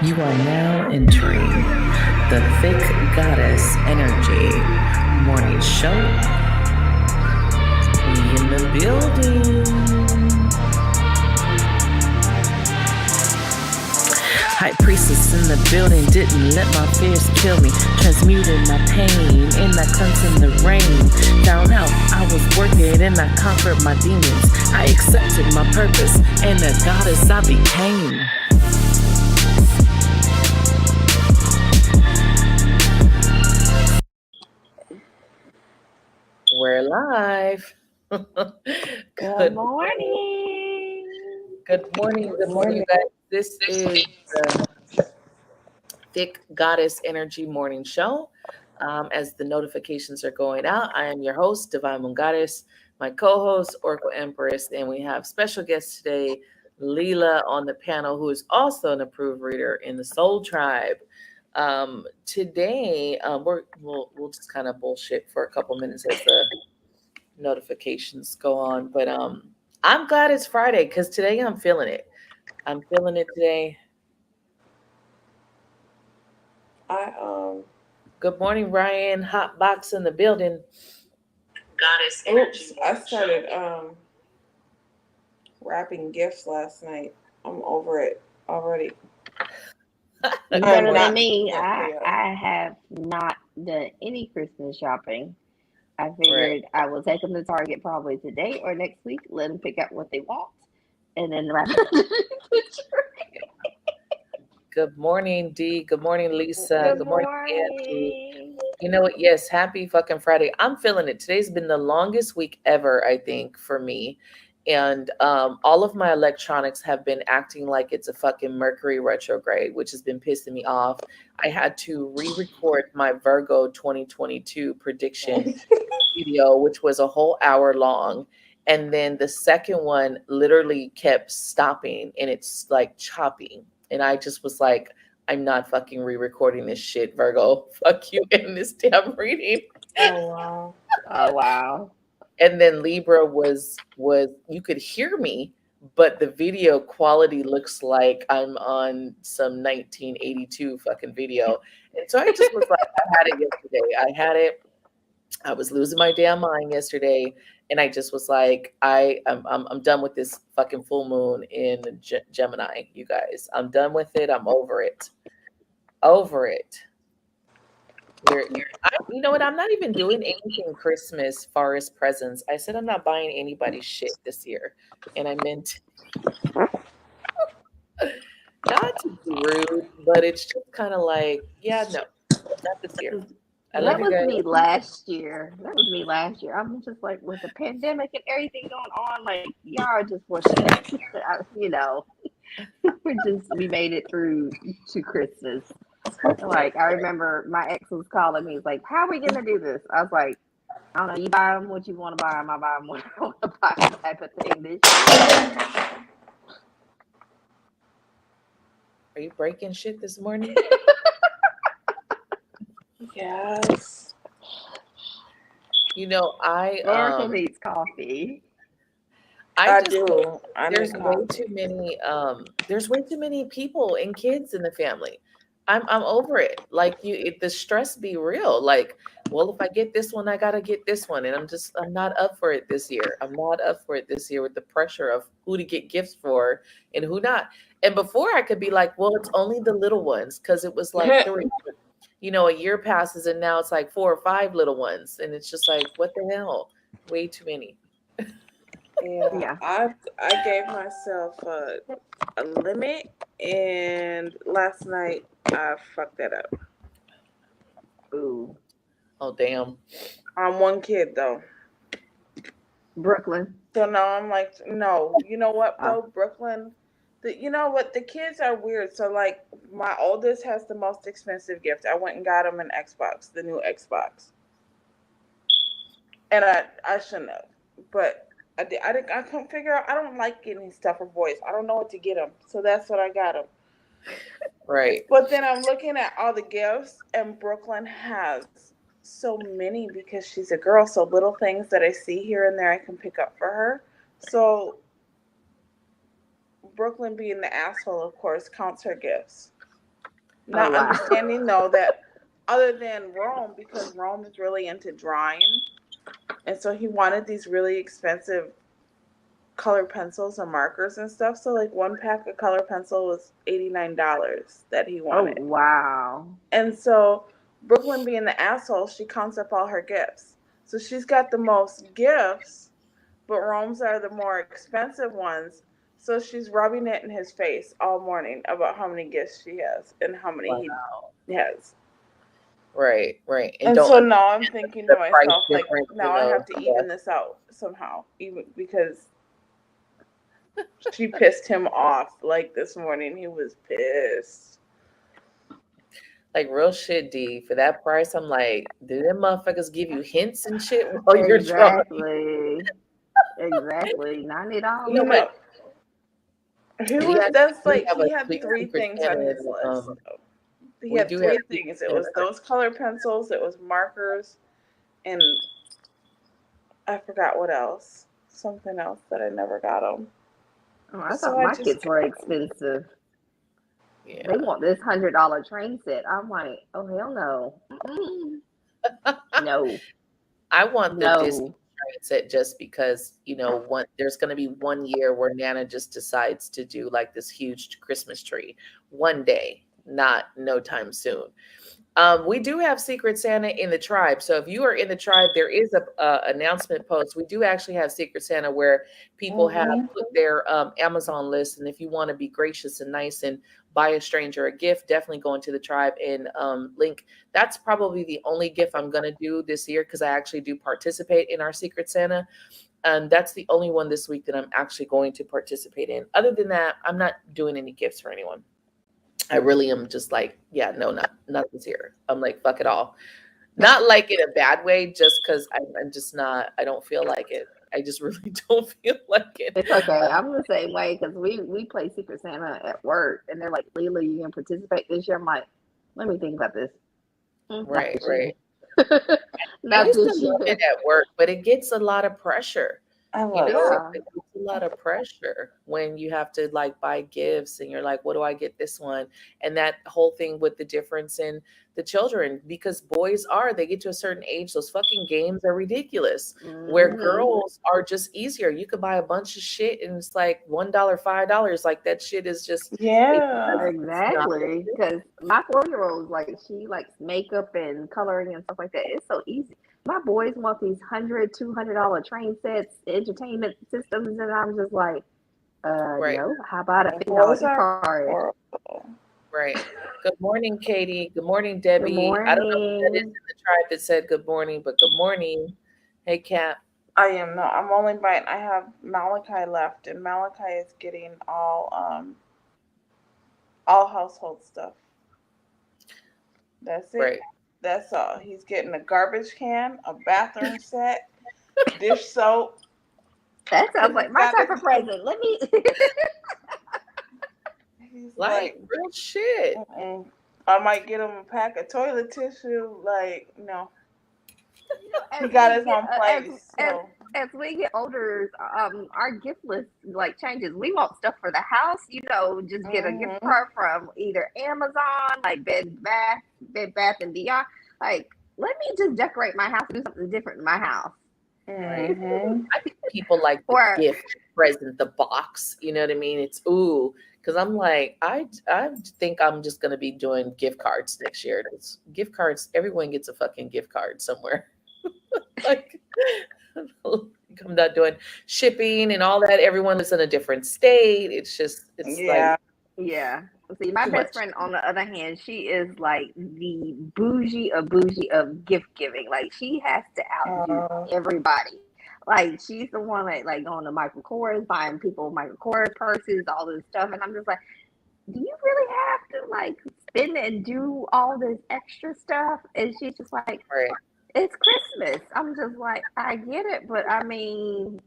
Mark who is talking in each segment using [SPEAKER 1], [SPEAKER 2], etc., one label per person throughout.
[SPEAKER 1] You are now entering the Thick Goddess Energy Morning Show. We in the building. High priestess in the building, didn't let my fears kill me. Transmuted my pain in that cleanse in the rain. Found out I was working and I conquered my demons. I accepted my purpose and the goddess I became. We're live.
[SPEAKER 2] Good morning.
[SPEAKER 1] Good morning, you guys. This is the Thick Goddess Energy Morning Show. As the notifications are going out, I am your host, Divine Moon Goddess, my co-host, Oracle Empress, and we have special guest today, Lila, on the panel, who is also an approved reader in the Soul Tribe. Today, we'll just kind of bullshit for a couple minutes as the notifications go on, but I'm glad it's Friday because today I'm feeling it. I'm feeling it today. Good morning, Ryan. Hot box in the building.
[SPEAKER 3] Goddess energy. I started wrapping gifts last night. I'm over it already.
[SPEAKER 2] You better than me. I have not done any Christmas shopping. I figured I will take them to Target probably today or next week. Let them pick out what they want, and then wrap it.
[SPEAKER 1] Good morning, Dee. Good morning, Lisa. Good morning, Angie. You know what? Yes, happy fucking Friday. I'm feeling it. Today's been the longest week ever, I think, for me. And all of my electronics have been acting like it's a fucking Mercury retrograde, which has been pissing me off. I had to re-record my Virgo 2022 prediction video, which was a whole hour long. And then the second one literally kept stopping and it's like chopping. And I just was like, I'm not fucking re-recording this shit, Virgo. Fuck you in this damn reading.
[SPEAKER 3] Oh wow.
[SPEAKER 2] Oh wow.
[SPEAKER 1] And then Libra was you could hear me, but the video quality looks like I'm on some 1982 fucking video. And so I just was like, I had it yesterday. I was losing my damn mind yesterday, and I just was like, I'm done with this fucking full moon in Gemini, you guys. I'm done with it. I'm over it. Over it. You know what? I'm not even doing anything Christmas far as presents. I said I'm not buying anybody shit this year, and I meant not to be rude, but it's just kind of like, yeah, no, not this year.
[SPEAKER 2] That was me last year. I'm just like, with the pandemic and everything going on, like y'all just pushing it. You know, we made it through to Christmas. Like I remember my ex was calling me. He's like, "How are we gonna do this?" I was like, "I don't know. You buy them what you want to buy them. I buy them what I want to buy." Type of thing. This year.
[SPEAKER 1] Are you breaking shit this morning?
[SPEAKER 3] Yes.
[SPEAKER 1] You know,
[SPEAKER 2] Oracle needs coffee.
[SPEAKER 3] I do.
[SPEAKER 1] There's way too many people and kids in the family. I'm over it. Like the stress be real. Like, well, if I get this one, I gotta get this one, and I'm not up for it this year. I'm not up for it this year with the pressure of who to get gifts for and who not. And before I could be like, well, it's only the little ones because it was like 3. You know, a year passes and now it's like 4 or 5 little ones, and it's just like, what the hell? Way too many.
[SPEAKER 3] Yeah. I gave myself a limit, and last night I fucked that up.
[SPEAKER 2] Ooh.
[SPEAKER 1] Oh damn.
[SPEAKER 3] I'm one kid though.
[SPEAKER 2] Brooklyn.
[SPEAKER 3] So now I'm like, no. You know what though, Brooklyn. You know what? The kids are weird. So like, my oldest has the most expensive gift. I went and got him an Xbox, the new Xbox, and I shouldn't have, but I did. I couldn't figure out. I don't like getting stuff for boys. I don't know what to get him, so that's what I got him.
[SPEAKER 1] Right.
[SPEAKER 3] But then I'm looking at all the gifts, and Brooklyn has so many because she's a girl. So little things that I see here and there, I can pick up for her. So Brooklyn being the asshole, of course, counts her gifts.
[SPEAKER 2] Oh
[SPEAKER 3] Not
[SPEAKER 2] wow.
[SPEAKER 3] understanding though that other than Rome, because Rome is really into drawing, and so he wanted these really expensive color pencils and markers and stuff. So like one pack of color pencil was $89 that he
[SPEAKER 2] Oh
[SPEAKER 3] wanted.
[SPEAKER 2] wow.
[SPEAKER 3] And so Brooklyn being the asshole, she counts up all her gifts. So she's got the most gifts, but Rome's are the more expensive ones. So she's rubbing it in his face all morning about how many gifts she has and how many
[SPEAKER 1] Wow.
[SPEAKER 3] he has.
[SPEAKER 1] Right, right. And
[SPEAKER 3] And
[SPEAKER 1] don't
[SPEAKER 3] so now
[SPEAKER 1] understand
[SPEAKER 3] I'm thinking to
[SPEAKER 1] the price
[SPEAKER 3] myself, like,
[SPEAKER 1] difference
[SPEAKER 3] now
[SPEAKER 1] in
[SPEAKER 3] I
[SPEAKER 1] those.
[SPEAKER 3] have to
[SPEAKER 1] Yeah.
[SPEAKER 3] even this out somehow, even because she pissed him off. Like this morning, he was pissed.
[SPEAKER 1] Like real shit, D. For that price, I'm like, do them motherfuckers give you hints and shit while you're drawing?
[SPEAKER 2] Exactly. Exactly.
[SPEAKER 1] You know
[SPEAKER 3] You
[SPEAKER 1] what?
[SPEAKER 2] $90.
[SPEAKER 3] know, he
[SPEAKER 1] We
[SPEAKER 3] was,
[SPEAKER 1] actually
[SPEAKER 3] that's
[SPEAKER 1] do
[SPEAKER 3] like,
[SPEAKER 1] have a
[SPEAKER 3] he had
[SPEAKER 1] sweet
[SPEAKER 3] three
[SPEAKER 1] secret
[SPEAKER 3] things on
[SPEAKER 1] Santa.
[SPEAKER 3] his list. He
[SPEAKER 1] We
[SPEAKER 3] had
[SPEAKER 1] do have
[SPEAKER 3] three
[SPEAKER 1] secret
[SPEAKER 3] things. It was
[SPEAKER 1] Santa.
[SPEAKER 3] those color pencils, it was markers, and I forgot what else. Something else that I never got him.
[SPEAKER 2] Oh, I
[SPEAKER 3] So
[SPEAKER 2] thought
[SPEAKER 3] I
[SPEAKER 2] my
[SPEAKER 3] just
[SPEAKER 2] kits were
[SPEAKER 3] got him.
[SPEAKER 2] expensive. They
[SPEAKER 1] Yeah.
[SPEAKER 2] want this $100 train set. I'm like, oh hell no. Mm-mm. No.
[SPEAKER 1] I want the Disney
[SPEAKER 2] No.
[SPEAKER 1] train set just because, there's going to be one year where Nana just decides to do like this huge Christmas tree one day, not no time soon. We do have Secret Santa in the tribe. So if you are in the tribe, there is a announcement post. We do actually have Secret Santa where people have
[SPEAKER 3] Mm-hmm.
[SPEAKER 1] put their Amazon list. And if you want to be gracious and nice and buy a stranger a gift, definitely go into the tribe and link. That's probably the only gift I'm going to do this year because I actually do participate in our Secret Santa. And that's the only one this week that I'm actually going to participate in. Other than that, I'm not doing any gifts for anyone. I really am just like, yeah, no, nothing's here. I'm like, fuck it all. Not like in a bad way, just because I'm just not. I don't feel like it. I just really don't feel like it.
[SPEAKER 2] It's okay. I'm the same way because we play Secret Santa at work, and they're like, "Leila, you gonna participate this year?" I'm like, "Let me think about this. Not
[SPEAKER 1] Right,
[SPEAKER 2] this year.
[SPEAKER 1] right. I
[SPEAKER 2] Not
[SPEAKER 1] used to
[SPEAKER 2] this
[SPEAKER 1] love it
[SPEAKER 2] year."
[SPEAKER 1] at work, but it gets a lot of pressure.
[SPEAKER 3] I love
[SPEAKER 1] It
[SPEAKER 2] Yeah.
[SPEAKER 3] Secret.
[SPEAKER 1] gets a lot of pressure when you have to like buy gifts and you're like, what do I get this one? And that whole thing with the difference in the children, because boys they get to a certain age, those fucking games are ridiculous. Where
[SPEAKER 2] Hmm.
[SPEAKER 1] girls are just easier. You could buy a bunch of shit and it's like $1, $5. Like that shit is just
[SPEAKER 3] Yeah.
[SPEAKER 1] it's not
[SPEAKER 2] Exactly. Because my 4-year old, like, she likes makeup and coloring and stuff like that. It's so easy. My boys want these $100, $200 train sets, entertainment systems, and I'm just like,
[SPEAKER 1] right.
[SPEAKER 2] no. How about a $50
[SPEAKER 3] Boys
[SPEAKER 2] gift
[SPEAKER 3] are
[SPEAKER 2] card?
[SPEAKER 3] horrible.
[SPEAKER 1] Right. Good morning, Katie. Good morning,
[SPEAKER 2] Good
[SPEAKER 1] Debbie. I don't know who that is
[SPEAKER 2] morning.
[SPEAKER 1] in the tribe that said good morning, but good morning. Hey, Kat.
[SPEAKER 3] I am not. I'm only buying. I have Malachi left, and Malachi is getting all household stuff. That's it.
[SPEAKER 1] Right.
[SPEAKER 3] That's all. He's getting a garbage can, a bathroom set, dish soap,
[SPEAKER 2] That sounds
[SPEAKER 3] because
[SPEAKER 2] like
[SPEAKER 3] he's
[SPEAKER 2] my
[SPEAKER 3] got
[SPEAKER 2] type
[SPEAKER 3] his.
[SPEAKER 2] of present. Let me.
[SPEAKER 3] He's
[SPEAKER 1] Like
[SPEAKER 3] like,
[SPEAKER 1] real shit.
[SPEAKER 3] mm-mm. I might get him a pack of toilet tissue. Like, no, he
[SPEAKER 2] as
[SPEAKER 3] got
[SPEAKER 2] we
[SPEAKER 3] his
[SPEAKER 2] get
[SPEAKER 3] own
[SPEAKER 2] as
[SPEAKER 3] place.
[SPEAKER 2] as
[SPEAKER 3] So,
[SPEAKER 2] as we get older, our gift list like changes. We want stuff for the house, just get a gift
[SPEAKER 3] mm-hmm,
[SPEAKER 2] card from either Amazon, like Bed Bath and Beyond. Like, let me just decorate my house, do something different in my house,
[SPEAKER 1] Right.
[SPEAKER 3] mm-hmm.
[SPEAKER 1] I think people like the
[SPEAKER 2] or
[SPEAKER 1] gift present, the box. You know what I mean? It's ooh, because I'm like, I think I'm just gonna be doing gift cards next year. It's gift cards. Everyone gets a fucking gift card somewhere. Like, I'm not doing shipping and all that. Everyone is in a different state. It's like
[SPEAKER 3] Yeah.
[SPEAKER 2] yeah. See, my
[SPEAKER 1] too
[SPEAKER 2] best
[SPEAKER 1] much.
[SPEAKER 2] friend, on the other hand, she is like the bougie of gift giving. Like, she has to outdo
[SPEAKER 3] Uh,
[SPEAKER 2] everybody. Like, she's the one that like going to Michael Kors, buying people Michael Kors purses, all this stuff, and I'm just like, do you really have to like spend and do all this extra stuff? And she's just like,
[SPEAKER 1] Right.
[SPEAKER 2] it's Christmas. I'm just like, I get it, but I mean,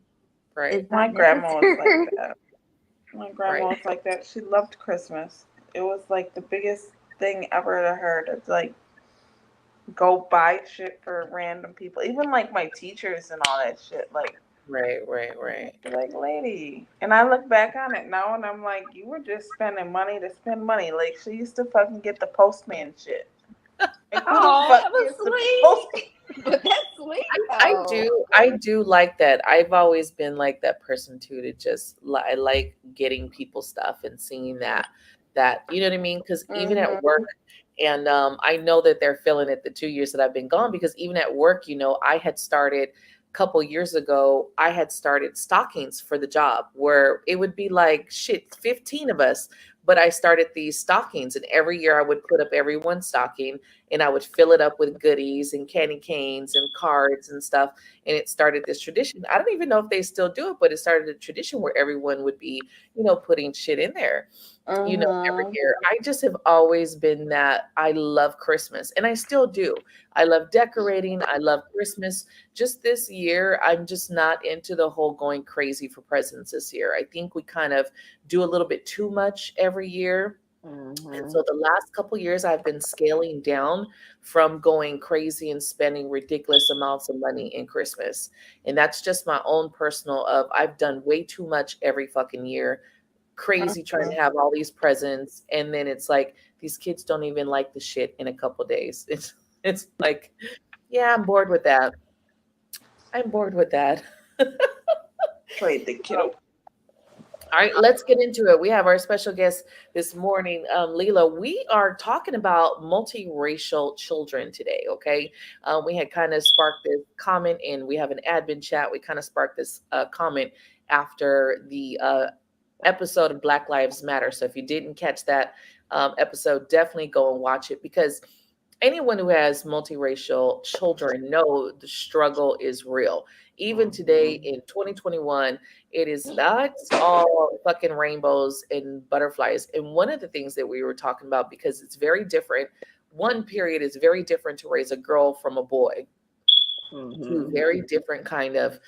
[SPEAKER 1] Right.
[SPEAKER 2] is
[SPEAKER 3] my
[SPEAKER 2] that
[SPEAKER 3] grandma was like
[SPEAKER 2] necessary?
[SPEAKER 3] that. My grandma
[SPEAKER 1] Right.
[SPEAKER 3] was like that. She loved Christmas. It was like the biggest thing ever to her to like go buy shit for random people. Even like my teachers and all that shit. Like,
[SPEAKER 1] Right, right, right.
[SPEAKER 3] Like, lady. And I look back on it now and I'm like, you were just spending money to spend money. Like, she used to fucking get the postman shit. Like, who the
[SPEAKER 2] Oh,
[SPEAKER 3] fuck
[SPEAKER 2] that was
[SPEAKER 3] gets the postman?
[SPEAKER 2] sweet. But that's sweet
[SPEAKER 1] I
[SPEAKER 2] though.
[SPEAKER 1] do. I do like that. I've always been like that person too. To just I like getting people stuff and seeing that you know what I mean. Because even at
[SPEAKER 3] Mm-hmm.
[SPEAKER 1] work, and I know that they're feeling it the 2 years that I've been gone. Because even at work, I had started a couple years ago. I had started stockings for the job where it would be like shit, 15 of us. But I started these stockings, and every year I would put up every one stocking, and I would fill it up with goodies and candy canes and cards and stuff. And it started this tradition. I don't even know if they still do it, but it started a tradition where everyone would be, putting shit in there, every
[SPEAKER 3] Mm-hmm.
[SPEAKER 1] year. I just have always been that I love Christmas and I still do. I love decorating. I love Christmas. Just this year, I'm just not into the whole going crazy for presents this year. I think we kind of do a little bit too much every year, and
[SPEAKER 2] Mm-hmm.
[SPEAKER 1] so the last couple years, I've been scaling down from going crazy and spending ridiculous amounts of money in Christmas. And that's just my own personal of I've done way too much every fucking year, crazy trying to have all these presents. And then it's like these kids don't even like the shit in a couple days. It's like, yeah, I'm bored with that. I'm bored with that.
[SPEAKER 3] Played the kiddo.
[SPEAKER 1] All right, let's get into it. We have our special guest this morning, Lila. We are talking about multiracial children today, okay? We had kind of sparked this comment, and we have an admin chat. We kind of sparked this comment after the episode of Black Lives Matter. So if you didn't catch that episode, definitely go and watch it, because anyone who has multiracial children know the struggle is real. Even today
[SPEAKER 2] Mm-hmm.
[SPEAKER 1] in 2021, it is not all fucking rainbows and butterflies. And one of the things that we were talking about, because it's very different, one period is very different to raise a girl from a boy, two
[SPEAKER 2] Mm-hmm.
[SPEAKER 1] very different kind of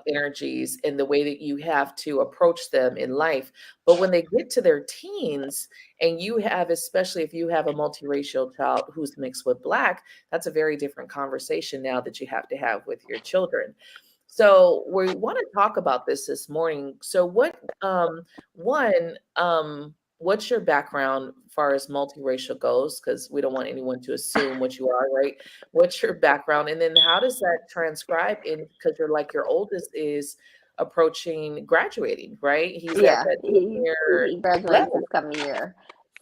[SPEAKER 1] energies in the way that you have to approach them in life. But when they get to their teens, and you have, especially if you have a multiracial child who's mixed with black, that's a very different conversation now that you have to have with your children. So we want to talk about this morning. So what's your background as far as multiracial goes? Because we don't want anyone to assume what you are, right? What's your background? And then how does that transcribe in, because you're like your oldest is approaching graduating, right? He's at
[SPEAKER 2] Yeah,
[SPEAKER 1] that senior
[SPEAKER 2] he graduates this
[SPEAKER 1] level.
[SPEAKER 2] coming year.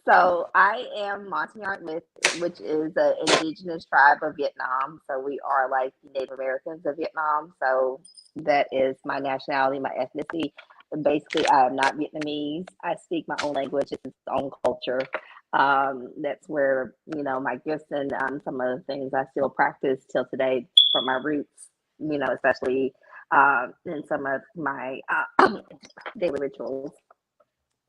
[SPEAKER 2] So I am Montagnard with, which is an indigenous tribe of Vietnam. So we are like the Native Americans of Vietnam. So that is my nationality, my ethnicity. Basically, I am not Vietnamese. I speak my own language. It's its own culture. That's where my gifts and some of the things I still practice till today from my roots. Especially in some of my daily rituals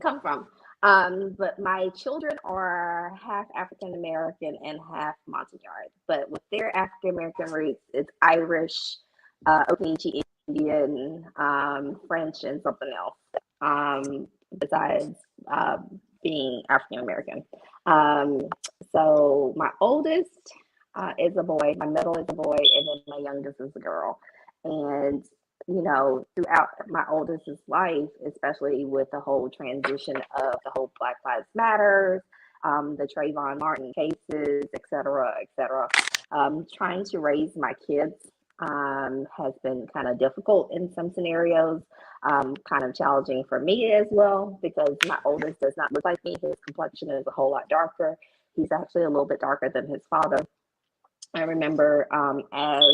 [SPEAKER 2] come from. But my children are half African American and half Montagnard. But with their African American roots, it's Irish, Occasionally Indian, French, and something else. Besides being African American. Um, so my oldest is a boy, my middle is a boy, and then my youngest is a girl. And throughout my oldest's life, especially with the whole transition of the whole Black Lives Matters, the Trayvon Martin cases, et cetera, trying to raise my kids has been kind of difficult in some scenarios, kind of challenging for me as well, because my oldest does not look like me. His complexion is a whole lot darker. He's actually a little bit darker than his father. I remember as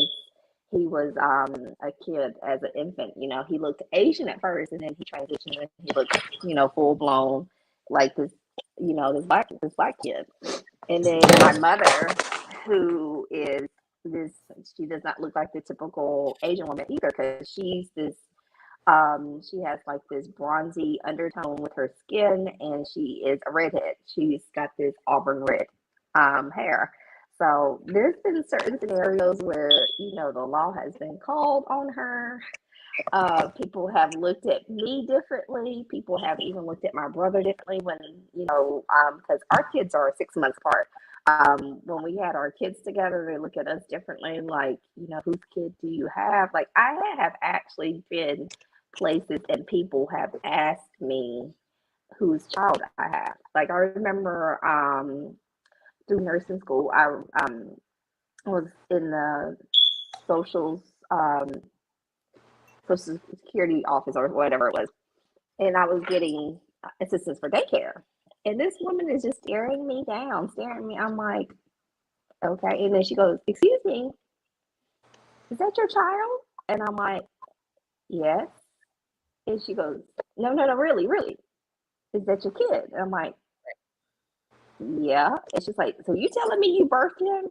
[SPEAKER 2] he was a kid, as an infant, he looked Asian at first, and then he transitioned and he looked, full blown like this black kid. And then my mother, who is this, she does not look like the typical Asian woman either, because she has like this bronzy undertone with her skin, and she is a redhead. She's got this auburn red hair. So there's been certain scenarios where the law has been called on her. People have looked at me differently. People have even looked at my brother differently when because our kids are 6 months apart. When we had our kids together, they look at us differently. Like, whose kid do you have? Like, I have actually been places and people have asked me whose child I have. Like, I remember through nursing school, I was in the social um, social security office or whatever it was, and I was getting assistance for daycare. And this woman is just staring me down, staring at me. I'm like, okay. And then she goes, "Excuse me, is that your child?" And I'm like, "Yes." And she goes, "No, no, no, really, really, is that your kid?" And I'm like, "Yeah." And she's like, "So you telling me you birthed him?"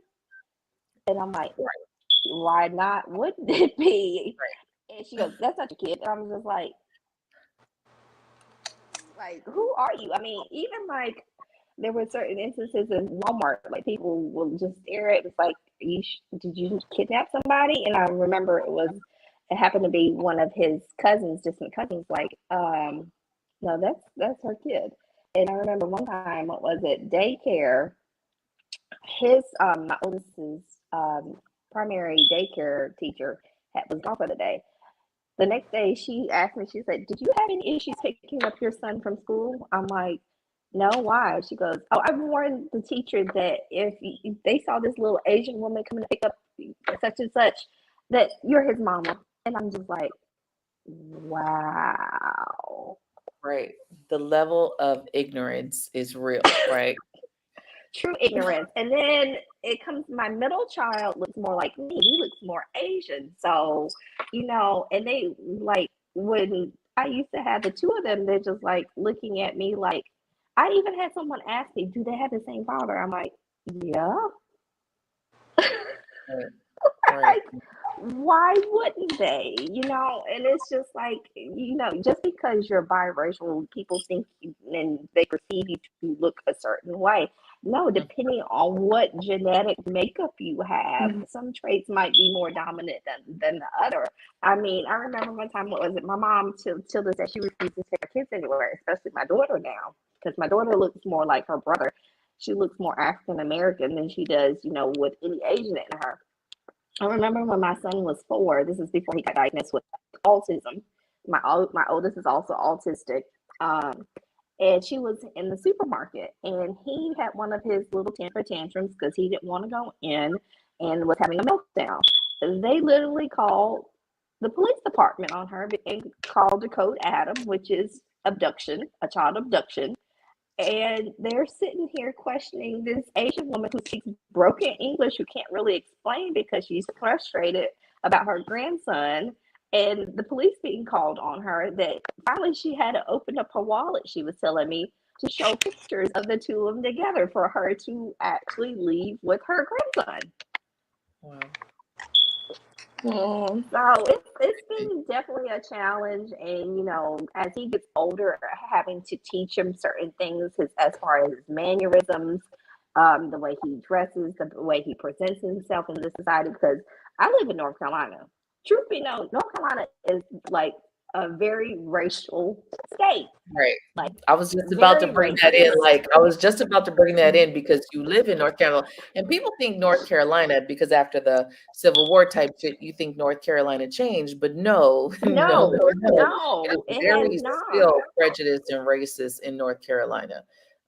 [SPEAKER 2] And I'm like, "Why not? Wouldn't it be?" And she goes, "That's not your kid." And I'm just like, who are you? I mean, even like there were certain instances in Walmart, like people will just stare at it. It's like, did you kidnap somebody? And I remember it happened to be one of his cousins, distant cousins. Like, no, that's her kid. And I remember one time, what was it? Daycare. His my oldest's primary daycare teacher was gone for the day. The next day, she asked me, she said, "Did you have any issues picking up your son from school?" I'm like, "No, why?" She goes, "Oh, I warned the teacher that if they saw this little Asian woman coming to pick up such and such, that you're his mama." And I'm just like, wow.
[SPEAKER 1] Right. The level of ignorance is real, right?
[SPEAKER 2] True ignorance. And then it comes, my middle child looks more like me. He looks more Asian. So, and they like, when I used to have the two of them, they're just like looking at me like, I even had someone ask me, "Do they have the same father?" I'm like, "Yeah."
[SPEAKER 1] Right. Right.
[SPEAKER 2] Like, why wouldn't they? And it's just like, just because you're biracial, people think and they perceive you to look a certain way. No,
[SPEAKER 1] Mm.
[SPEAKER 2] depending on what genetic makeup you have, some traits might be more dominant than the other. I mean, I remember one time, what was it? My mom, till this day, she refuses to take her kids anywhere, especially my daughter now, because my daughter looks more like her brother. She looks more African American than she does, with any Asian in her. I remember when my son was 4. This is before he got diagnosed with autism. My oldest is also autistic. Um, and she was in the supermarket, and he had one of his little temper tantrums because he didn't want to go in and was having a meltdown. They literally called the police department on her and called the code Adam, which is abduction, a child abduction. And they're sitting here questioning this Asian woman who speaks broken English, who can't really explain because she's frustrated about her grandson, and the police being called on her. That finally she had to open up her wallet, she was telling me, to show pictures of the two of them together for her to actually leave with her grandson.
[SPEAKER 1] Wow.
[SPEAKER 3] Mm.
[SPEAKER 2] So it's been definitely a challenge, and as he gets older, having to teach him certain things, as far as his mannerisms, the way he dresses, the way he presents himself in the society. Because I live in North Carolina. Truth be known, North Carolina is like a very racial state,
[SPEAKER 1] Right.
[SPEAKER 2] like
[SPEAKER 1] I was just about to
[SPEAKER 2] very
[SPEAKER 1] bring that in.
[SPEAKER 2] racist.
[SPEAKER 1] Like, I was just about to bring that in because you live in North Carolina, and people think North Carolina because after the Civil War type shit, you think North Carolina changed, but no, no,
[SPEAKER 2] No,
[SPEAKER 1] no, no. It
[SPEAKER 2] no,
[SPEAKER 1] is
[SPEAKER 2] it has
[SPEAKER 1] very
[SPEAKER 2] not.
[SPEAKER 1] still prejudiced and racist in North Carolina,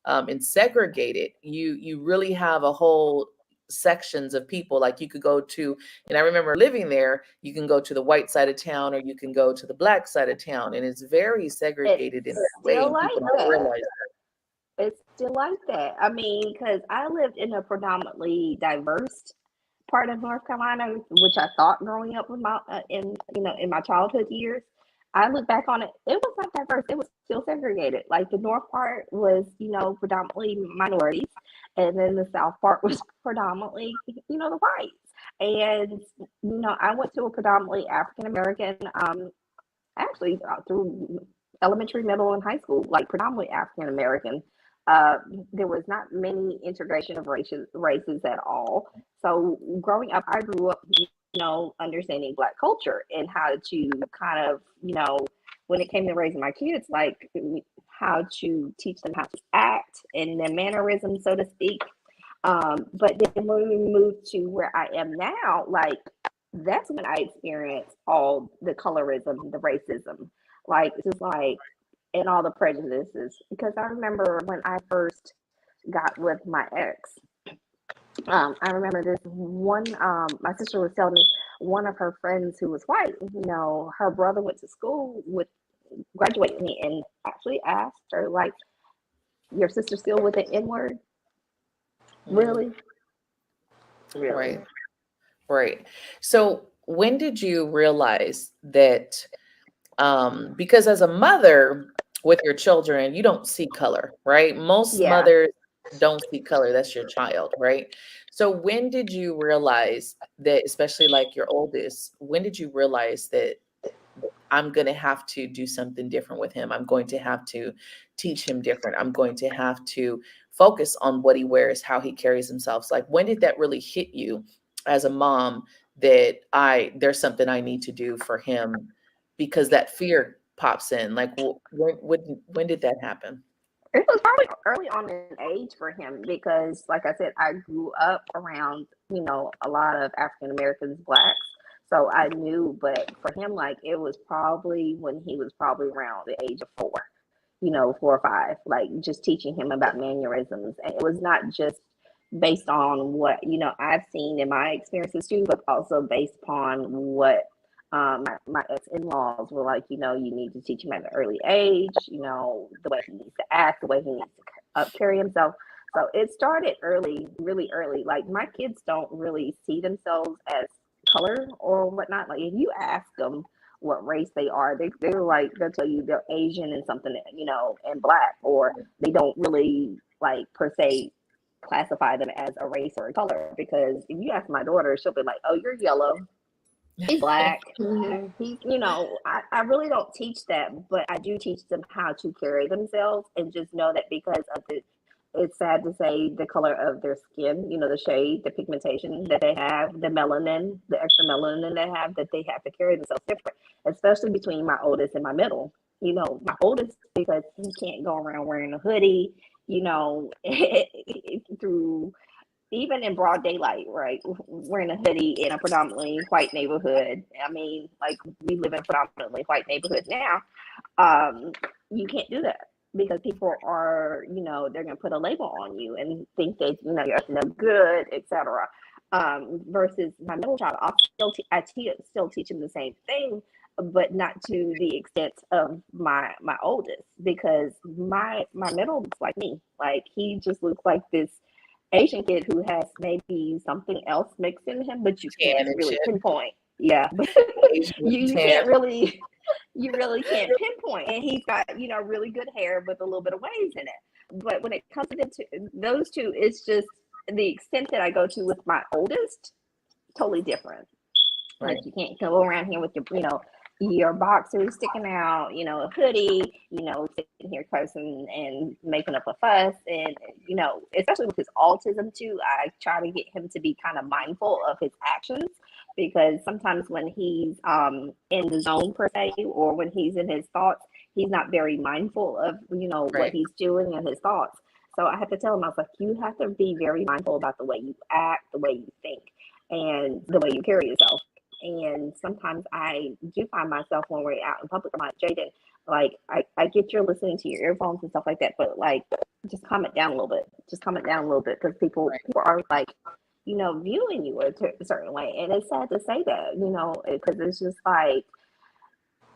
[SPEAKER 1] and segregated. You really have a whole sections of people. Like you could go to, and I remember living there. You can go to the white side of town, or you can go to the black side of town, and it's very
[SPEAKER 2] It's
[SPEAKER 1] segregated in that way,
[SPEAKER 2] still
[SPEAKER 1] and
[SPEAKER 2] like
[SPEAKER 1] people don't
[SPEAKER 2] that.
[SPEAKER 1] realize
[SPEAKER 2] It's still like that. I mean, because I lived in a predominantly diverse part of North Carolina, which I thought growing up with my in my childhood years. I look back on it; it was not diverse. It was still segregated. Like the north part was, predominantly minorities, and then the south part was predominantly, the whites. And I went to a predominantly African American, actually through elementary, middle, and high school, like predominantly African American. Uh, there was not many integration of races at all. So growing up, I grew up, understanding Black culture and how to kind of, when it came to raising my kids, like how to teach them how to act and their mannerisms, so to speak. But then when we moved to where I am now, like that's when I experienced all the colorism, the racism, like just like and all the prejudices. Because I remember when I first got with my ex, I remember this one. My sister was telling me one of her friends who was white. Her brother went to school with graduated me and actually asked her like, "Your sister still with the N word?
[SPEAKER 1] Mm,
[SPEAKER 2] Really, really?"
[SPEAKER 1] right. Right. So when did you realize that because as a mother with your children, you don't see color, right? Most
[SPEAKER 2] Yeah.
[SPEAKER 1] mothers don't see color. That's your child, right? So when did you realize that, especially like your oldest, when did you realize that I'm going to have to do something different with him? I'm going to have to teach him different. I'm going to have to focus on what he wears, how he carries himself. So like when did that really hit you as a mom that I there's something I need to do for him because that fear pops in? Like when did that happen?
[SPEAKER 2] It was probably early on in age for him because, like I said, I grew up around, a lot of African Americans, blacks. So I knew, but for him, like, it was probably when he was probably around the age of 4, 4 or 5, like just teaching him about mannerisms. And it was not just based on what, I've seen in my experiences too, but also based upon what my ex-in-laws were like, you need to teach him at an early age, the way he needs to act, the way he needs to carry himself. So it started early, really early. Like my kids don't really see themselves as color or whatnot. Like if you ask them what race they are, they're like, they'll tell you they're Asian and something, and black, or they don't really like per se classify them as a race or a color. Because if you ask my daughter, she'll be like, oh, you're yellow, he's black.
[SPEAKER 3] Mm-hmm.
[SPEAKER 2] I really don't teach that, but I do teach them how to carry themselves and just know that because of it's sad to say the color of their skin, the shade, the pigmentation that they have, the melanin, the extra melanin that they have to carry themselves different, especially between my oldest and my middle. My oldest, because he can't go around wearing a hoodie, through even in broad daylight, right? Wearing a hoodie in a predominantly white neighborhood. I mean, like we live in predominantly white neighborhoods now. Um, you can't do that because people are, they're going to put a label on you and think that, you're no good, etc. Versus my middle child, still teach him the same thing, but not to the extent of my oldest, because my middle looks like me. Like he just looks like this Asian kid who has maybe something else mixed in him, but you can't
[SPEAKER 1] Tan and
[SPEAKER 2] really
[SPEAKER 1] shit.
[SPEAKER 2] pinpoint. Yeah, but
[SPEAKER 1] Asian with
[SPEAKER 2] you
[SPEAKER 1] tan.
[SPEAKER 2] can't really you really can't pinpoint. And he's got really good hair with a little bit of waves in it. But when it comes to those two, it's just the extent that I go to with my oldest, totally different. Like
[SPEAKER 1] Right.
[SPEAKER 2] you can't go around here with your boxers sticking out, a hoodie, sitting here cursing and making up a fuss. And, especially with his autism too, I try to get him to be kind of mindful of his actions, because sometimes when he's in the zone per se, or when he's in his thoughts, he's not very mindful of, what
[SPEAKER 1] Right.
[SPEAKER 2] he's doing and his thoughts. So I had to tell him, I was like, you have to be very mindful about the way you act, the way you think, and the way you carry yourself. And sometimes I do find myself when we're out in public, I'm like, Jaden, like, I get you're listening to your earphones and stuff like that, but like, just calm it down a little bit. Just calm it down a little bit, because
[SPEAKER 1] Right.
[SPEAKER 2] people are like, viewing you a certain way. And it's sad to say that, because it's just like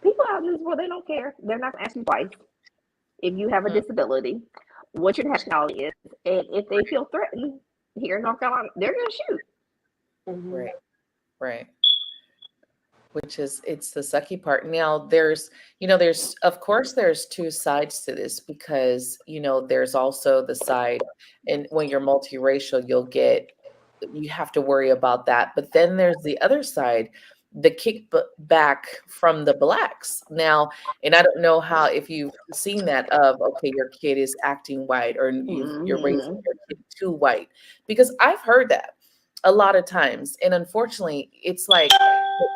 [SPEAKER 2] people out in this world, they don't care. They're not going to ask you twice if you have a
[SPEAKER 1] Mm,
[SPEAKER 2] disability, what your nationality is. And if they feel threatened here in North Carolina, they're going to shoot.
[SPEAKER 3] Mm-hmm.
[SPEAKER 1] right. Right. Which is it's the sucky part. Now there's of course there's two sides to this because there's also the side, and when you're multiracial you have to worry about that. But then there's the other side, the kickback from the blacks. Now, and I don't know how if you've seen that of okay, your kid is acting white or you're raising
[SPEAKER 2] Mm-hmm.
[SPEAKER 1] your kid too white, because I've heard that a lot of times, and unfortunately, it's like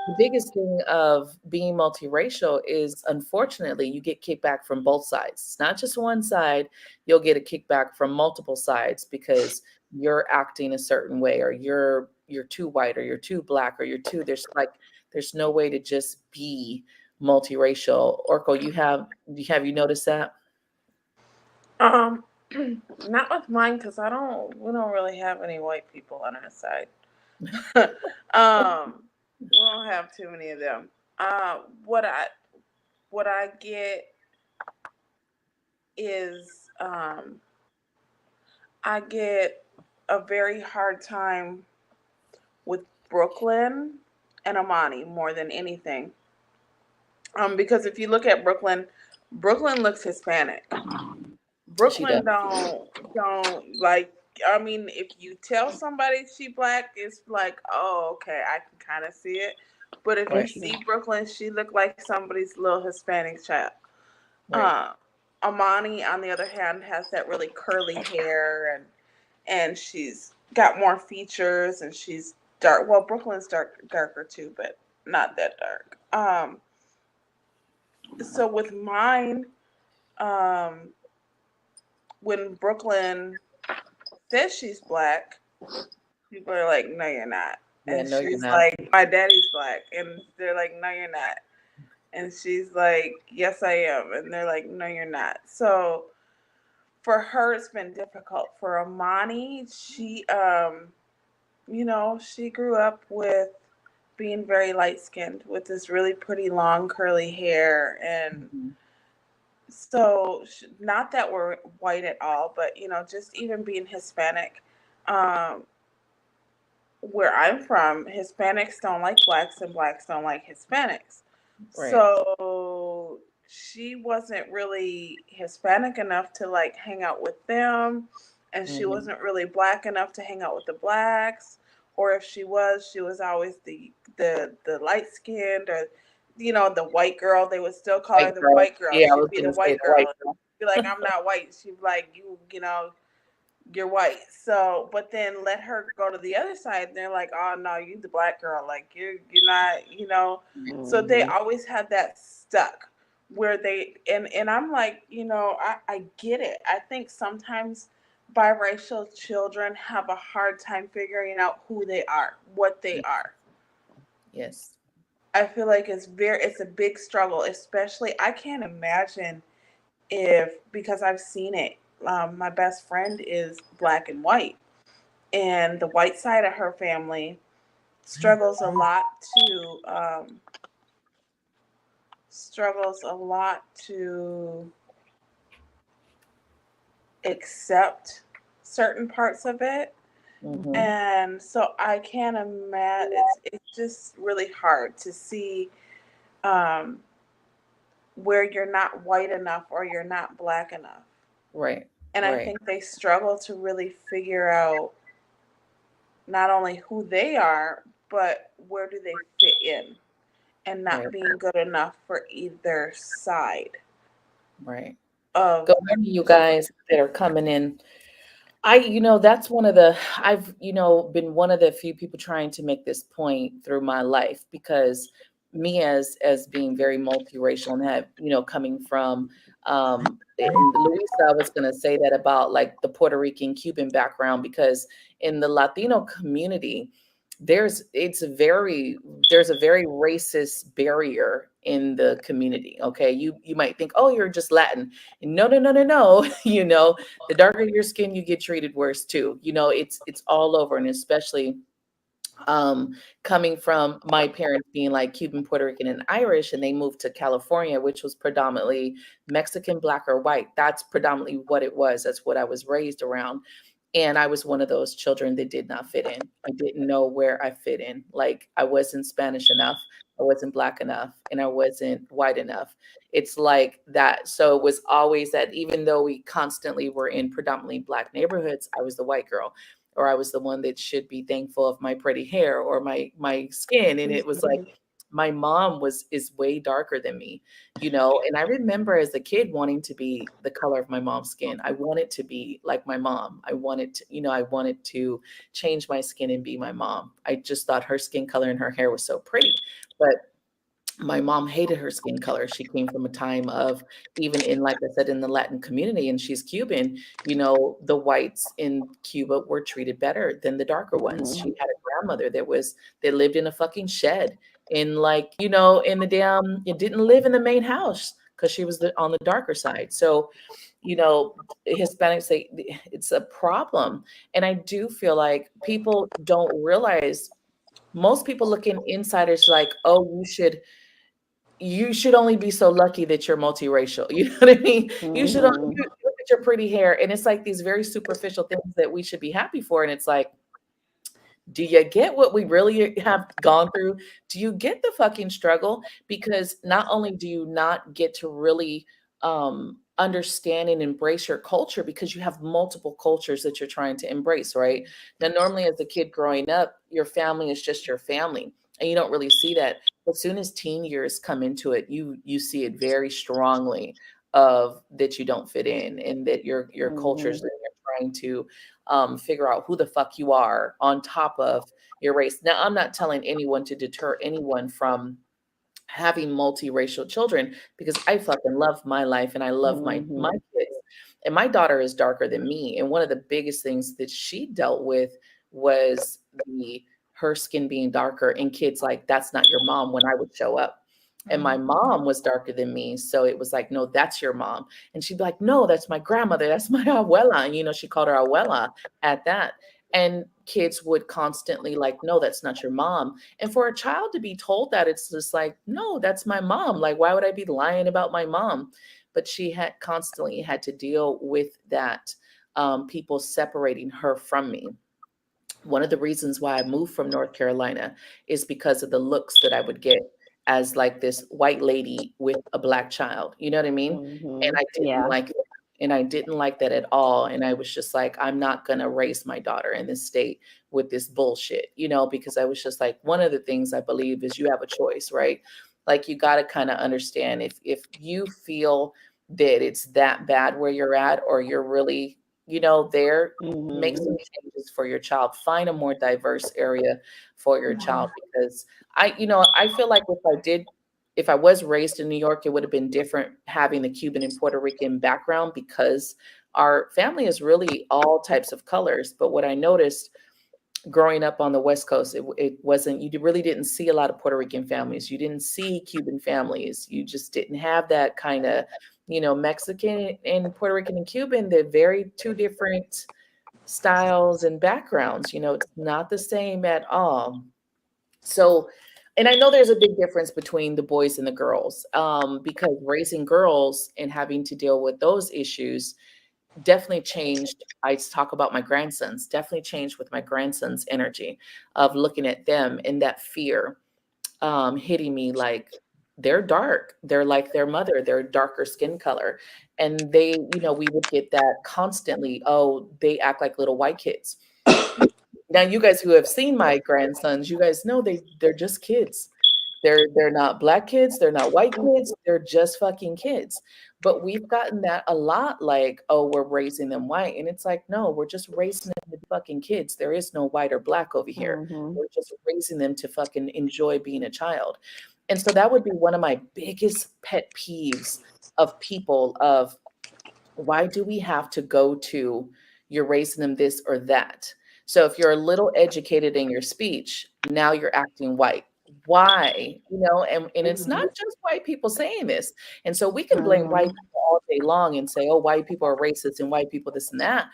[SPEAKER 1] The biggest thing of being multiracial is, unfortunately, you get kickback from both sides. It's not just one side, you'll get a kickback from multiple sides because you're acting a certain way, or you're too white, or you're too black, or you're too, there's no way to just be multiracial. Orko, have you noticed that?
[SPEAKER 3] Um, not with mine because we don't really have any white people on our side. We don't have too many of them. Uh, what I what I get is I get a very hard time with Brooklyn and Amani more than anything. Because if you look at Brooklyn, Brooklyn looks Hispanic.
[SPEAKER 1] She does.
[SPEAKER 3] Brooklyn don't like. I mean, if you tell somebody she black, it's like, oh, okay, I can kind of see it. But if you
[SPEAKER 1] Right,
[SPEAKER 3] see Brooklyn, she look like somebody's little Hispanic child.
[SPEAKER 1] right.
[SPEAKER 3] Uh, Amani, on the other hand, has that really curly hair, and she's got more features, and she's dark. Well, Brooklyn's darker too, but not that dark. So with mine, um, when Brooklyn says she's black, people are like, "No, you're not,"
[SPEAKER 1] Yeah,
[SPEAKER 3] and
[SPEAKER 1] no, you're
[SPEAKER 3] she's
[SPEAKER 1] not.
[SPEAKER 3] like, "My daddy's black," and they're like, "No, you're not," and she's like, "Yes, I am," and they're like, "No, you're not." So for her, it's been difficult. For Amani, she grew up with being very light skinned with this really pretty long curly hair. And
[SPEAKER 1] Mhm.
[SPEAKER 3] so, not that we're white at all, but just even being Hispanic, um, where I'm from, Hispanics don't like blacks and blacks don't like Hispanics.
[SPEAKER 1] Right.
[SPEAKER 3] So she wasn't really Hispanic enough to like hang out with them, and she
[SPEAKER 1] Hmm.
[SPEAKER 3] wasn't really black enough to hang out with the blacks. Or if she was always the light skinned, or the white girl. They would still call her
[SPEAKER 1] White
[SPEAKER 3] the
[SPEAKER 1] girl.
[SPEAKER 3] white girl.
[SPEAKER 1] Yeah, I
[SPEAKER 3] She'd
[SPEAKER 1] was
[SPEAKER 3] be the
[SPEAKER 1] gonna say
[SPEAKER 3] white
[SPEAKER 1] the white
[SPEAKER 3] girl.
[SPEAKER 1] girl.
[SPEAKER 3] Be like, I'm not white. She'd be like, you're white. So, but then let her go to the other side, and they're like, oh no, you the black girl. Like you're not, So they
[SPEAKER 2] Mm-hmm.
[SPEAKER 3] always had that stuck where and I'm like, I get it. I think sometimes biracial children have a hard time figuring out who they are, what they are.
[SPEAKER 1] Yes.
[SPEAKER 3] I feel like it's a big struggle, especially I can't imagine if because I've seen it. My best friend is black and white, and the white side of her family struggles a lot to struggles a lot to accept certain parts of it.
[SPEAKER 1] Hmm.
[SPEAKER 3] And so I can't imagine. It's just really hard to see um, where you're not white enough or you're not black enough.
[SPEAKER 1] Right.
[SPEAKER 3] And I
[SPEAKER 1] Right.
[SPEAKER 3] think they struggle to really figure out not only who they are, but where do they fit in, and not
[SPEAKER 1] Right.
[SPEAKER 3] being good enough for either side
[SPEAKER 1] Right.
[SPEAKER 3] of
[SPEAKER 1] Good morning, you guys that are coming in. That's one of I've, been one of the few people trying to make this point through my life, because me, as being very multiracial, and have, coming from, and Luisa was going to say that about like the Puerto Rican Cuban background, because in the Latino community, there's a very racist barrier in the community. Okay. You might think, oh, you're just Latin. No, no, no, no, no. The darker your skin, you get treated worse too. It's all over. And especially um coming from my parents being like Cuban, Puerto Rican, and Irish, and they moved to California, which was predominantly Mexican, black or white. That's predominantly what it was. That's what I was raised around. And I was one of those children that did not fit in. I didn't know where I fit in. Like, I wasn't Spanish enough, I wasn't black enough, and I wasn't white enough. It's like that. So it was always that, even though we constantly were in predominantly black neighborhoods, I was the white girl, or I was the one that should be thankful of my pretty hair or my skin. And it was like,
[SPEAKER 2] Mm-hmm.
[SPEAKER 1] my mom is way darker than me, and I remember as a kid wanting to be the color of my mom's skin. I wanted to be like my mom. I wanted to change my skin and be my mom. I just thought her skin color and her hair was so pretty. But my mom hated her skin color. She came from a time of, even in, like I said, in the Latin community, and she's Cuban, the whites in Cuba were treated better than the darker ones. She
[SPEAKER 2] Mhm.
[SPEAKER 1] had a grandmother that lived in a fucking shed in, like, in the damn, it didn't live in the main house because she was on the darker side. So, Hispanics, it's a problem. And I do feel like people don't realize, most people looking insiders like, oh, you should only be so lucky that you're multiracial. You know what I mean? You should only
[SPEAKER 2] Mhm.
[SPEAKER 1] look at your pretty hair. And it's like these very superficial things that we should be happy for. And it's like, do you get what we really have gone through? Do you get the fucking struggle? Because not only do you not get to really understand and embrace your culture, because you have multiple cultures that you're trying to embrace, right? Now, normally as a kid growing up, your family is just your family, and you don't really see that. But as soon as teen years come into it, you see it very strongly of that you don't fit in, and that your cultures
[SPEAKER 2] Mhm.
[SPEAKER 1] that you're trying to figure out who the fuck you are on top of your race. Now, I'm not telling anyone to deter anyone from having multiracial children, because I fucking love my life and I love my
[SPEAKER 2] Mhm.
[SPEAKER 1] kids. And my daughter is darker than me. And one of the biggest things that she dealt with was the her skin being darker, and kids like, that's not your mom, when I would show up. And my mom was darker than me. So it was like, no, that's your mom. And she'd be like, no, that's my grandmother. That's my abuela. And, she called her abuela at that. And kids would constantly like, no, that's not your mom. And for a child to be told that, it's just like, no, that's my mom. Like, why would I be lying about my mom? But she had constantly had to deal with that, people separating her from me. One of the reasons why I moved from North Carolina is because of the looks that I would get as like this white lady with a black child. You know what I mean? And
[SPEAKER 2] Mhm.
[SPEAKER 1] I didn't
[SPEAKER 2] Yeah.
[SPEAKER 1] like that. And I didn't like that at all. And I was just like, I'm not going to raise my daughter in this state with this bullshit, because I was just like, one of the things I believe is you have a choice, right? Like, you got to kind of understand, if you feel that it's that bad where you're at, or you're really, there, make some
[SPEAKER 2] Mhm.
[SPEAKER 1] changes for your child. Find a more diverse area for your child, because I feel like if I was raised in New York, it would have been different having the Cuban and Puerto Rican background, because our family is really all types of colors. But what I noticed growing up on the West Coast, it wasn't, you really didn't see a lot of Puerto Rican families. You didn't see Cuban families. You just didn't have that kind of, Mexican and Puerto Rican and Cuban, they're very two different styles and backgrounds. It's not the same at all. So, and I know there's a big difference between the boys and the girls, because raising girls and having to deal with those issues definitely changed. I talk about my grandsons, definitely changed with my grandsons' energy of looking at them, and that fear hitting me like, they're dark. They're like their mother, they're darker skin color. And we would get that constantly. Oh, they act like little white kids. Now, you guys who have seen my grandsons, you guys know they're just kids. They're not black kids, they're not white kids, they're just fucking kids. But we've gotten that a lot, like, oh, we're raising them white. And it's like, no, we're just raising them to be fucking kids. There is no white or black over here.
[SPEAKER 2] Mhm.
[SPEAKER 1] We're just raising them to fucking enjoy being a child. And so that would be one of my biggest pet peeves of people, of why do we have to go to, you're raising them this or that? So if you're a little educated in your speech, now you're acting white. Why? And it's not
[SPEAKER 2] Mhm.
[SPEAKER 1] just white people saying this. And so we can blame white
[SPEAKER 2] Mhm.
[SPEAKER 1] people all day long and say, oh, white people are racist and white people this and that.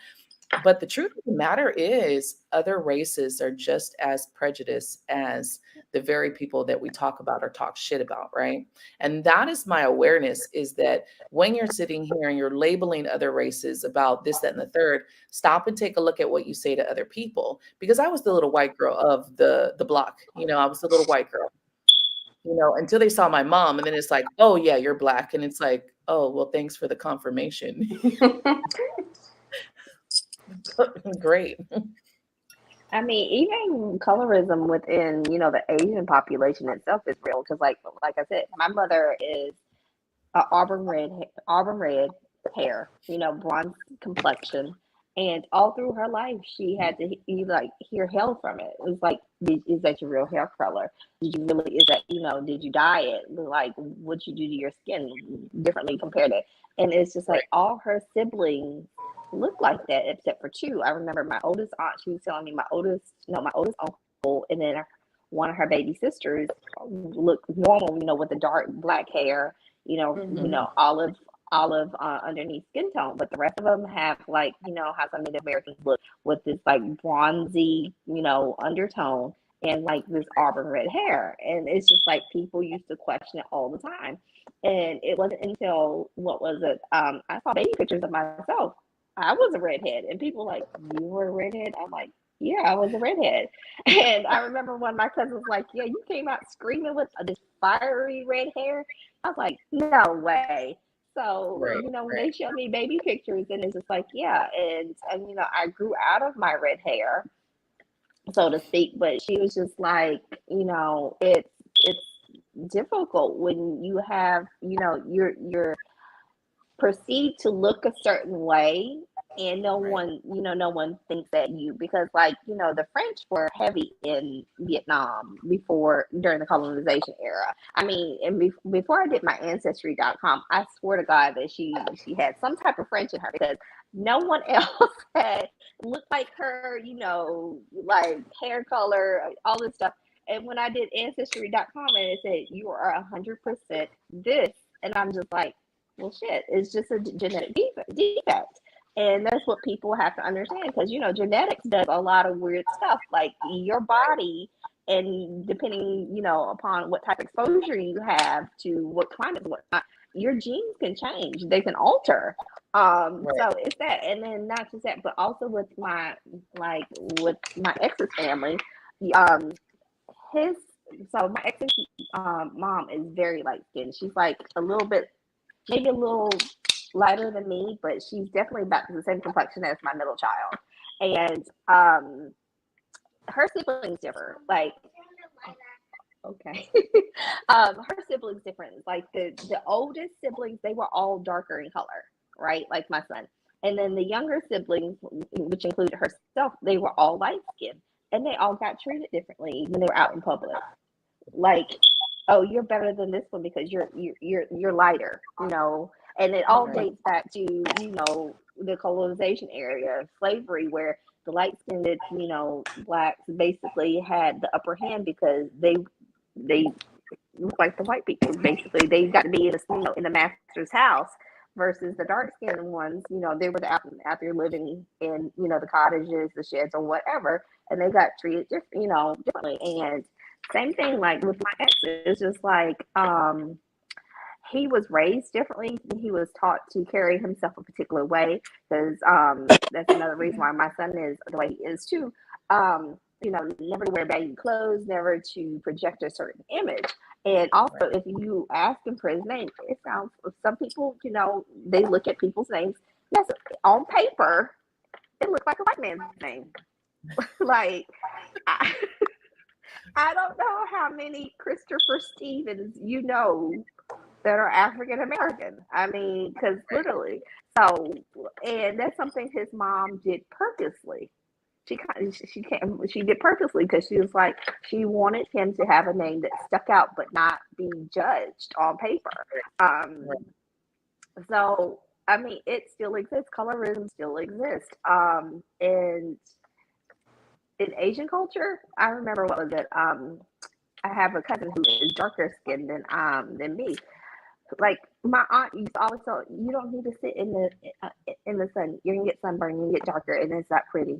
[SPEAKER 1] But the truth of the matter is, other races are just as prejudiced as the very people that we talk about or talk shit about, right? And that is my awareness, is that when you're sitting here and you're labeling other races about this, that, and the third, stop and take a look at what you say to other people. Because I was the little white girl of the block. I was the little white girl, until they saw my mom. And then it's like, oh yeah, you're black. And it's like, oh, well, thanks for the confirmation. Great.
[SPEAKER 2] I mean, even colorism within, the Asian population itself is real. Because, like I said, my mother is auburn red hair, bronze complexion, and all through her life, she had to hear hell from it. It was like, is that your real hair color? Did you really? Is that Did you dye it? Like, what you do to your skin differently compared to? And it's just like
[SPEAKER 1] Right.
[SPEAKER 2] all her siblings look like that except for two. I remember my oldest aunt. She was telling me my oldest uncle, and then one of her baby sisters looked normal, with the dark black hair,
[SPEAKER 3] Mm-hmm.
[SPEAKER 2] olive underneath skin tone, but the rest of them have like how some Native Americans look with this like bronzy undertone and like this auburn red hair, and it's just like people used to question it all the time, and it wasn't until what was it? I saw baby pictures of myself. I was a redhead, and people were like, you were a redhead. I'm like, yeah, I was a redhead. And I remember when my cousin was like, yeah, you came out screaming with this fiery red hair. I was like, no way. So,
[SPEAKER 1] Right.
[SPEAKER 2] when they
[SPEAKER 1] Right.
[SPEAKER 2] showed me baby pictures, and it's just like, yeah. And I grew out of my red hair, so to speak, but she was just like, it's difficult when you have, you're perceived to look a certain way, and
[SPEAKER 1] Right.
[SPEAKER 2] no one thinks that you, because like the French were heavy in Vietnam before, during the colonization era. I mean, and before I did my ancestry.com, I swear to God that she had some type of French in her, because no one else had looked like her, like hair color, all this stuff. And when I did ancestry.com, and it said you are 100% this, and I'm just like, well, shit, it's just a genetic defect. And that's what people have to understand, because, genetics does a lot of weird stuff. Like your body, and depending, upon what type of exposure you have to what climate and whatnot, your genes can change, they can alter.
[SPEAKER 1] Right.
[SPEAKER 2] So it's that. And then not just that, but also with with my ex's family, um, his, so my ex's mom is very light skinned. She's like a little bit, maybe a little lighter than me, but she's definitely about the same complexion as my middle child. And her siblings differ. Like, okay, her siblings different. Like the oldest siblings, they were all darker in color, right? Like my son. And then the younger siblings, which included herself, they were all light skinned, and they all got treated differently when they were out in public. Like, oh, you're better than this one because you're lighter, and it all
[SPEAKER 1] Right.
[SPEAKER 2] dates back to the colonization area, slavery, where the light skinned blacks basically had the upper hand, because they look like the white people. Basically, they got to be in in the master's house, versus the dark skinned ones. They were out there living in the cottages, the sheds, or whatever, and they got treated differently. And same thing like with my ex. It's just like he was raised differently. He was taught to carry himself a particular way, because that's another reason why my son is the way he is too. Never to wear baggy clothes, never to project a certain image. And also,
[SPEAKER 1] Right.
[SPEAKER 2] if you ask him for his name, it sounds, some people, they look at people's names. Yes, on paper, it looks like a white man's name. Like, I, I don't know how many Christopher Stevens that are African American. I mean, because
[SPEAKER 1] Right.
[SPEAKER 2] literally, so, and that's something his mom did purposely. She did purposely, because she was like, she wanted him to have a name that stuck out but not be judged on paper. Um,
[SPEAKER 1] Right.
[SPEAKER 2] so I mean, it still exists. Colorism still exists. And in Asian culture, I remember, what was it? I have a cousin who is darker skinned than me. Like my aunt used to always tell, you don't need to sit uh, in the sun. You're gonna get sunburned. You get darker, and it's not pretty.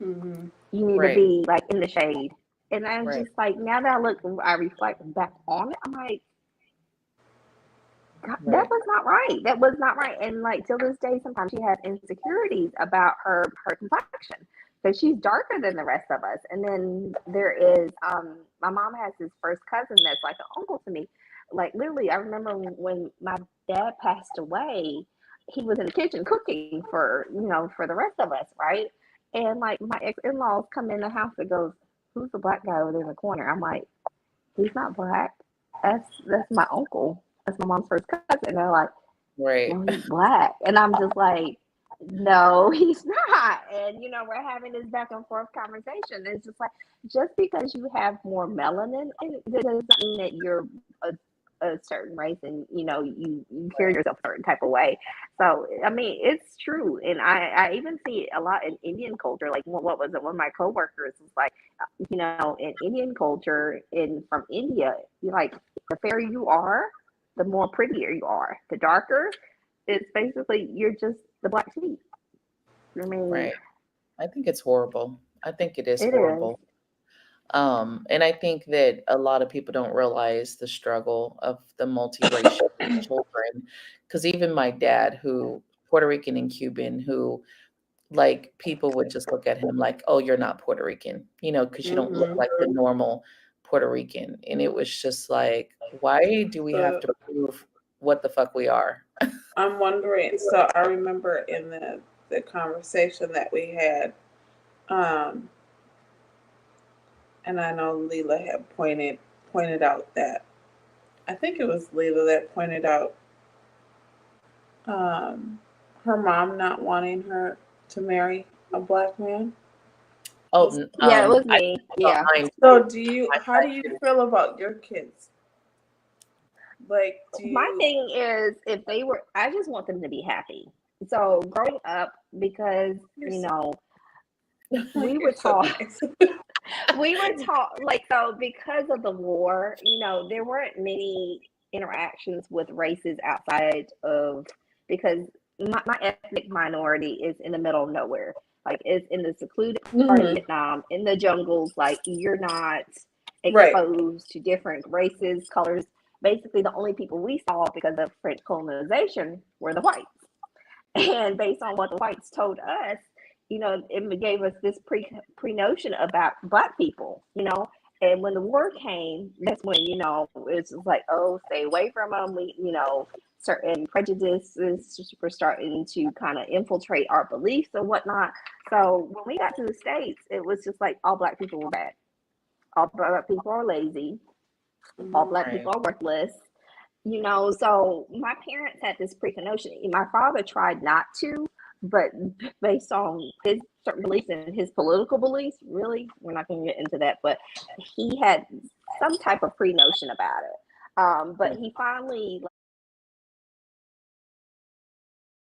[SPEAKER 3] Mm-hmm.
[SPEAKER 2] You need to
[SPEAKER 1] Right.
[SPEAKER 2] be like in the shade. And I'm
[SPEAKER 1] Right.
[SPEAKER 2] just like, now that I reflect back on it, I'm like, God, that
[SPEAKER 1] Right.
[SPEAKER 2] was not right. That was not right. And like till this day, sometimes she has insecurities about her complexion, because she's darker than the rest of us. And then there is my mom has this first cousin that's like an uncle to me. Like literally, I remember when my dad passed away, he was in the kitchen cooking for for the rest of us, right? And like my ex-in-laws come in the house and goes, "Who's the black guy over there in the corner?" I'm like, "He's not black. That's my uncle. That's my mom's first cousin." And they're like,
[SPEAKER 1] Right.
[SPEAKER 2] "No, he's black." And I'm just like, "No, he's not." And we're having this back and forth conversation. It's just like, just because you have more melanin, it doesn't mean that you're a certain race, and you carry yourself a certain type of way. So I mean, it's true, and I even see it a lot in Indian culture. Like, what was it? One of my coworkers was like, in Indian culture, in from India, you like, the fairer you are, the more prettier you are. The darker, it's basically you're just the black sheep. I mean,
[SPEAKER 1] Right. I think it's horrible. I think it is
[SPEAKER 2] it is.
[SPEAKER 1] horrible. And I think that a lot of people don't realize the struggle of the multiracial children. Because even my dad, who Puerto Rican and Cuban, who like people would just look at him like, "Oh, you're not Puerto Rican," because you don't look
[SPEAKER 3] Mm-hmm.
[SPEAKER 1] like the normal Puerto Rican. And it was just like, why do we have
[SPEAKER 3] So
[SPEAKER 1] to prove what the fuck we are?
[SPEAKER 3] I'm wondering. So I remember in the conversation that we had, um, and I know Lila had pointed out that I think it was Lila that pointed out um, her mom not wanting her to marry a black man.
[SPEAKER 1] Oh,
[SPEAKER 2] Yeah, it was
[SPEAKER 1] I
[SPEAKER 2] me.
[SPEAKER 1] thought
[SPEAKER 2] Yeah.
[SPEAKER 1] mine too.
[SPEAKER 3] So
[SPEAKER 1] My
[SPEAKER 3] how do you
[SPEAKER 1] side too.
[SPEAKER 3] feel about your kids? Like, do
[SPEAKER 2] My
[SPEAKER 3] you?
[SPEAKER 2] thing is, if they were, I just want them to be happy. So growing up, because
[SPEAKER 3] You're so,
[SPEAKER 2] we
[SPEAKER 3] you're
[SPEAKER 2] were
[SPEAKER 3] so
[SPEAKER 2] taught,
[SPEAKER 3] nice.
[SPEAKER 2] we were taught like, so because of the war, there weren't many interactions with races outside of, because my ethnic minority is in the middle of nowhere. Like, it's in the secluded part of
[SPEAKER 3] Hmm.
[SPEAKER 2] Vietnam, in the jungles. Like, you're not
[SPEAKER 3] Right.
[SPEAKER 2] exposed to different races, colors. Basically, the only people we saw because of French colonization were the whites. And based on what the whites told us, it gave us this pre notion about black people. And when the war came, that's when it's just like, oh, stay away from them. Certain prejudices were starting to kind of infiltrate our beliefs and whatnot. So when we got to the States, it was just like all black people were bad. All black people are lazy. All
[SPEAKER 3] Hmm.
[SPEAKER 2] black
[SPEAKER 1] Right.
[SPEAKER 2] people are worthless. So my parents had this pre-notion. My father tried not to, but based on his certain beliefs and his political beliefs, really, we're not going to get into that, but he had some type of pre-notion about it. But he finally